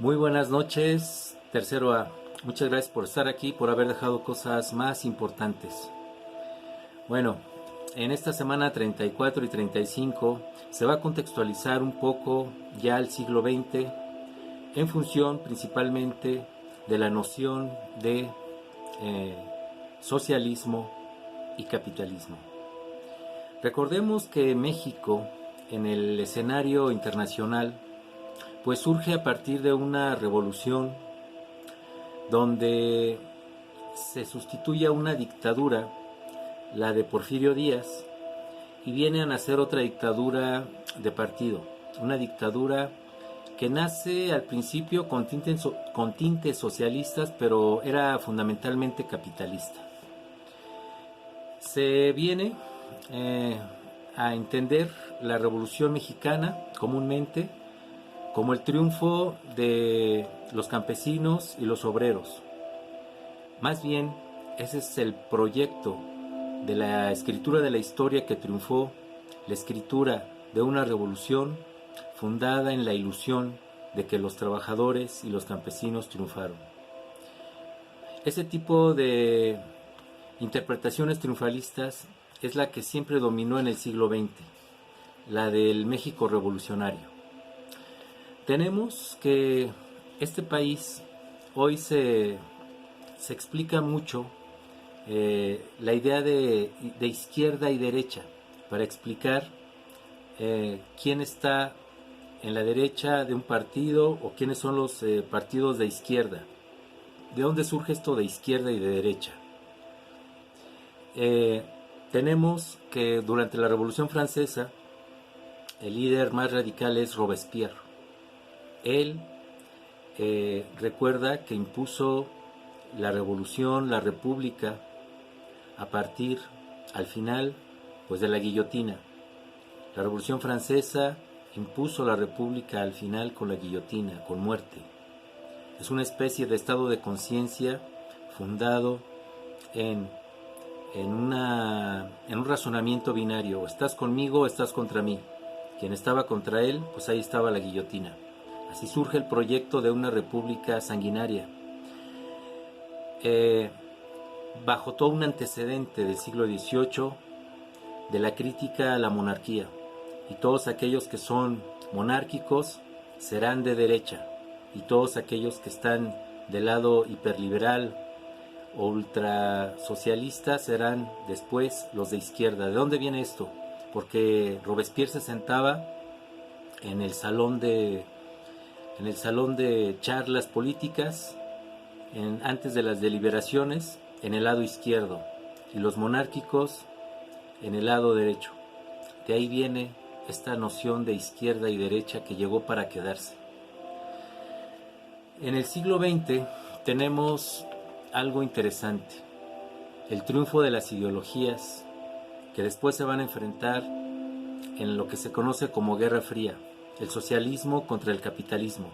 Muy buenas noches, tercero A. Muchas gracias por estar aquí, por haber dejado cosas más importantes. Bueno, en esta semana 34 y 35 se va a contextualizar un poco ya el siglo XX en función principalmente de la noción de eh, socialismo y capitalismo. Recordemos que México en el escenario internacional pues surge a partir de una revolución donde se sustituye a una dictadura, la de Porfirio Díaz, y viene a nacer otra dictadura de partido, una dictadura que nace al principio con tintes socialistas, pero era fundamentalmente capitalista. Se viene eh, a entender la Revolución Mexicana comúnmente como el triunfo de los campesinos y los obreros. Más bien, ese es el proyecto de la escritura de la historia que triunfó, la escritura de una revolución fundada en la ilusión de que los trabajadores y los campesinos triunfaron. Ese tipo de interpretaciones triunfalistas es la que siempre dominó en el siglo XX, la del México revolucionario. Tenemos que este país hoy se explica mucho la idea de izquierda y derecha para explicar quién está en la derecha de un partido o quiénes son los partidos de izquierda. ¿De dónde surge esto de izquierda y de derecha? Eh, Tenemos que durante la Revolución Francesa el líder más radical es Robespierre. Él recuerda que impuso la revolución, la república, a partir, al final, pues de la guillotina. La Revolución Francesa impuso la república al final con la guillotina, con muerte. Es una especie de estado de conciencia fundado en, en un razonamiento binario. Estás conmigo o estás contra mí. Quien estaba contra él, pues ahí estaba la guillotina. Así surge el proyecto de una república sanguinaria. Bajo todo un antecedente del siglo XVIII de la crítica a la monarquía, y todos aquellos que son monárquicos serán de derecha, y todos aquellos que están del lado hiperliberal o ultrasocialista serán después los de izquierda. ¿De dónde viene esto? Porque Robespierre se sentaba en el salón de charlas políticas antes de las deliberaciones en el lado izquierdo y los monárquicos en el lado derecho. De ahí viene esta noción de izquierda y derecha que llegó para quedarse. En el siglo XX tenemos algo interesante, el triunfo de las ideologías que después se van a enfrentar en lo que se conoce como Guerra Fría, el socialismo contra el capitalismo.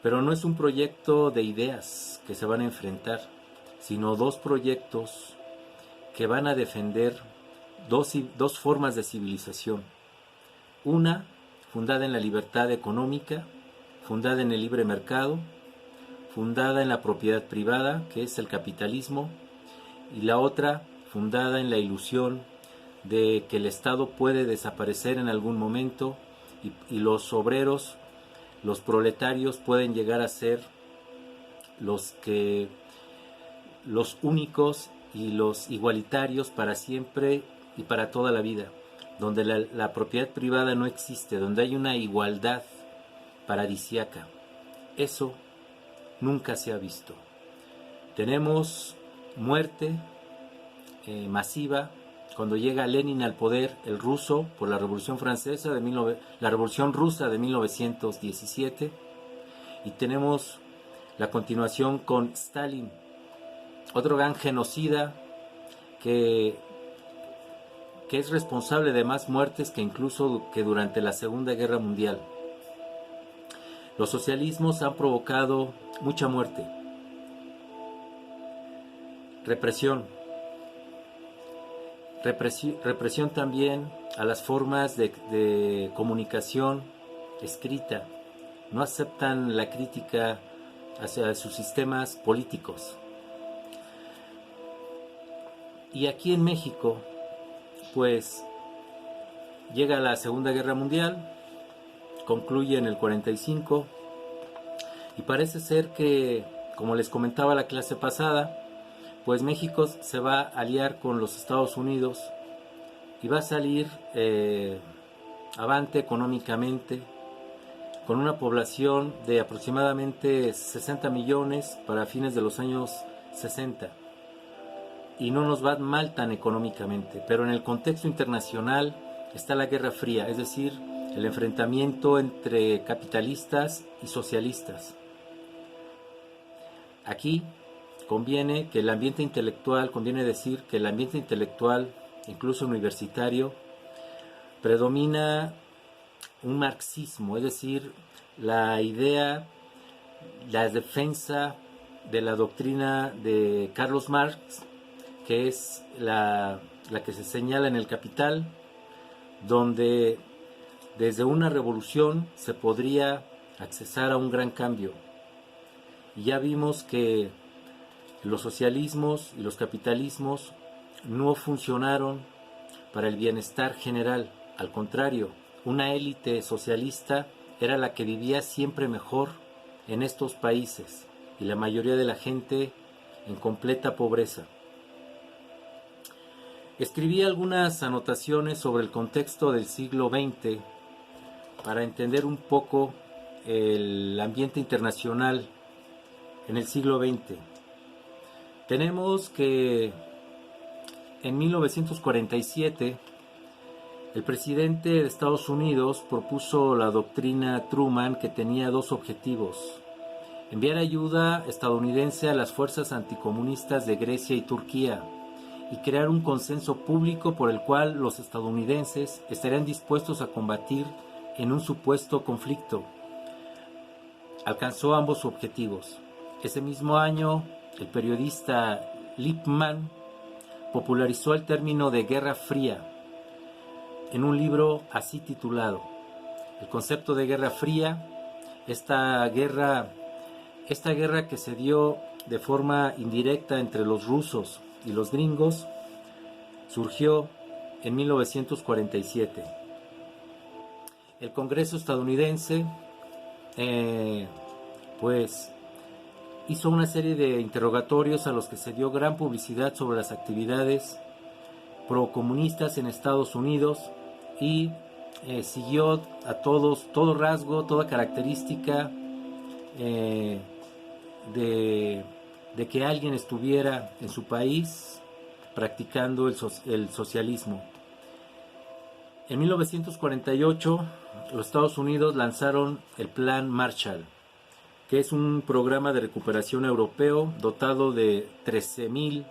Pero no es un proyecto de ideas que se van a enfrentar, sino dos proyectos que van a defender dos formas de civilización. Una fundada en la libertad económica, fundada en el libre mercado, fundada en la propiedad privada, que es el capitalismo, y la otra fundada en la ilusión de que el Estado puede desaparecer en algún momento y los obreros, los proletarios pueden llegar a ser los únicos y los igualitarios para siempre y para toda la vida, donde la propiedad privada no existe, donde hay una igualdad paradisiaca. Eso nunca se ha visto. Tenemos muerte masiva cuando llega Lenin al poder, el ruso, por la Revolución Francesa la Revolución Rusa de 1917, y tenemos la continuación con Stalin, otro gran genocida que es responsable de más muertes que incluso que durante la Segunda Guerra Mundial. Los socialismos han provocado mucha muerte, represión, represión también a las formas de comunicación escrita, no aceptan la crítica hacia sus sistemas políticos. Y aquí en México, pues llega la Segunda Guerra Mundial, concluye en el 45, y parece ser que, como les comentaba la clase pasada, pues México se va a aliar con los Estados Unidos y va a salir avante económicamente, con una población de aproximadamente 60 millones para fines de los años 60. Y no nos va mal tan económicamente, pero en el contexto internacional está la Guerra Fría, es decir, el enfrentamiento entre capitalistas y socialistas. Aquí conviene decir que el ambiente intelectual, incluso universitario, predomina un marxismo, es decir, la idea, la defensa de la doctrina de Carlos Marx, que es la que se señala en El Capital, donde desde una revolución se podría accesar a un gran cambio. Y ya vimos que los socialismos y los capitalismos no funcionaron para el bienestar general. Al contrario, una élite socialista era la que vivía siempre mejor en estos países y la mayoría de la gente en completa pobreza. Escribí algunas anotaciones sobre el contexto del siglo XX para entender un poco el ambiente internacional en el siglo XX. Tenemos que en 1947 el presidente de Estados Unidos propuso la doctrina Truman, que tenía dos objetivos: enviar ayuda estadounidense a las fuerzas anticomunistas de Grecia y Turquía y crear un consenso público por el cual los estadounidenses estarían dispuestos a combatir en un supuesto conflicto. Alcanzó ambos objetivos. Ese mismo año, el periodista Lippmann popularizó el término de Guerra Fría en un libro así titulado. El concepto de Guerra Fría, esta guerra que se dio de forma indirecta entre los rusos y los gringos, surgió en 1947. El Congreso estadounidense pues hizo una serie de interrogatorios a los que se dio gran publicidad sobre las actividades procomunistas en Estados Unidos y siguió a todo rasgo, toda característica de que alguien estuviera en su país practicando el socialismo. En 1948, los Estados Unidos lanzaron el Plan Marshall, que es un programa de recuperación europeo dotado de 13,000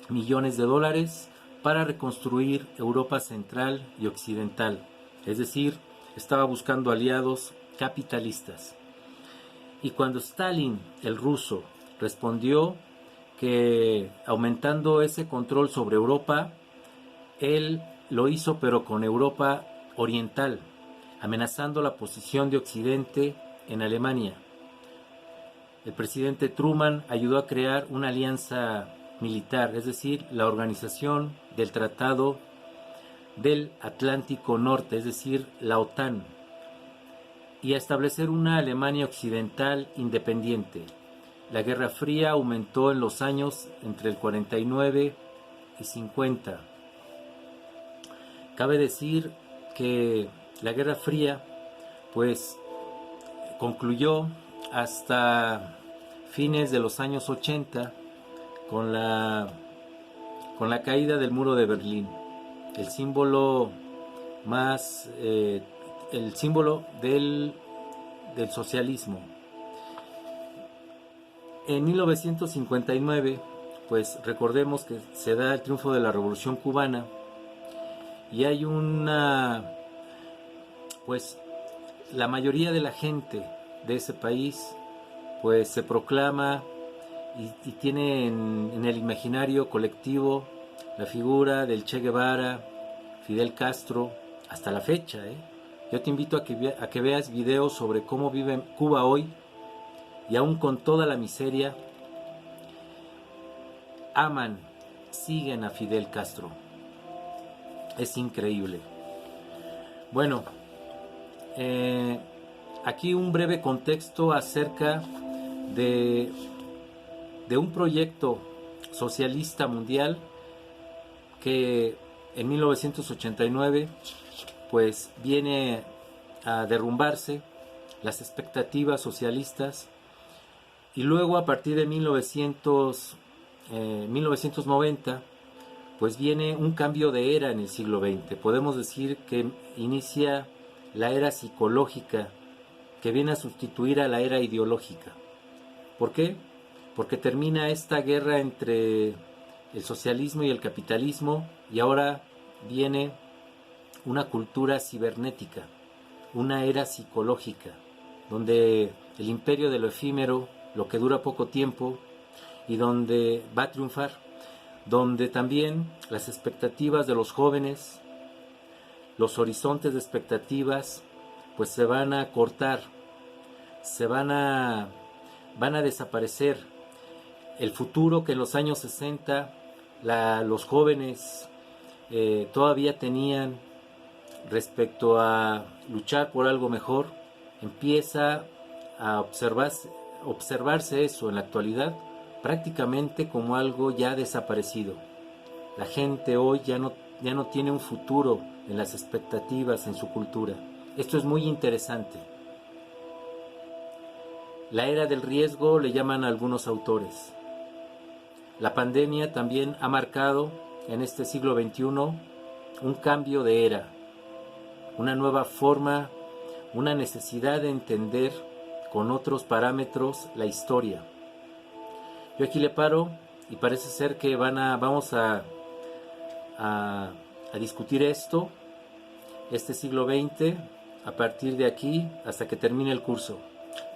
millones de dólares para reconstruir Europa central y occidental. Es decir, estaba buscando aliados capitalistas. Y cuando Stalin, el ruso, respondió que aumentando ese control sobre Europa, él lo hizo pero con Europa oriental, amenazando la posición de Occidente en Alemania. El presidente Truman ayudó a crear una alianza militar, es decir, la organización del Tratado del Atlántico Norte, es decir, la OTAN, y a establecer una Alemania occidental independiente. La Guerra Fría aumentó en los años entre el 49 y 50. Cabe decir que la Guerra Fría pues concluyó hasta fines de los años 80 con la caída del muro de Berlín, el símbolo del socialismo. En 1959, pues recordemos que se da el triunfo de la Revolución Cubana y hay la mayoría de la gente de ese país pues se proclama y tiene en el imaginario colectivo la figura del Che Guevara, Fidel Castro, hasta la fecha, Yo te invito a que veas videos sobre cómo vive Cuba hoy, y aún con toda la miseria, aman, siguen a Fidel Castro. Es increíble. Bueno, aquí un breve contexto acerca de, de un proyecto socialista mundial que en 1989 pues viene a derrumbarse las expectativas socialistas, y luego a partir de 1990 pues viene un cambio de era en el siglo XX. Podemos decir que inicia la era psicológica, que viene a sustituir a la era ideológica. ¿Por qué? Porque termina esta guerra entre el socialismo y el capitalismo, y ahora viene una cultura cibernética, una era psicológica, donde el imperio de lo efímero, lo que dura poco tiempo, y donde va a triunfar, donde también las expectativas de los jóvenes, los horizontes de expectativas, pues se van a cortar, van a desaparecer. El futuro que en los años 60 los jóvenes todavía tenían respecto a luchar por algo mejor, empieza a observarse eso en la actualidad prácticamente como algo ya desaparecido. La gente hoy ya no tiene un futuro en las expectativas, en su cultura. Esto es muy interesante. La era del riesgo le llaman a algunos autores. La pandemia también ha marcado en este siglo XXI un cambio de era, una nueva forma, una necesidad de entender con otros parámetros la historia. Yo aquí le paro, y parece ser que vamos a discutir este siglo XX, a partir de aquí hasta que termine el curso.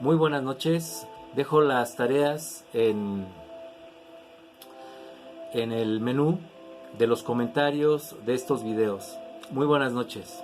Muy buenas noches. Dejo las tareas en el menú de los comentarios de estos videos. Muy buenas noches.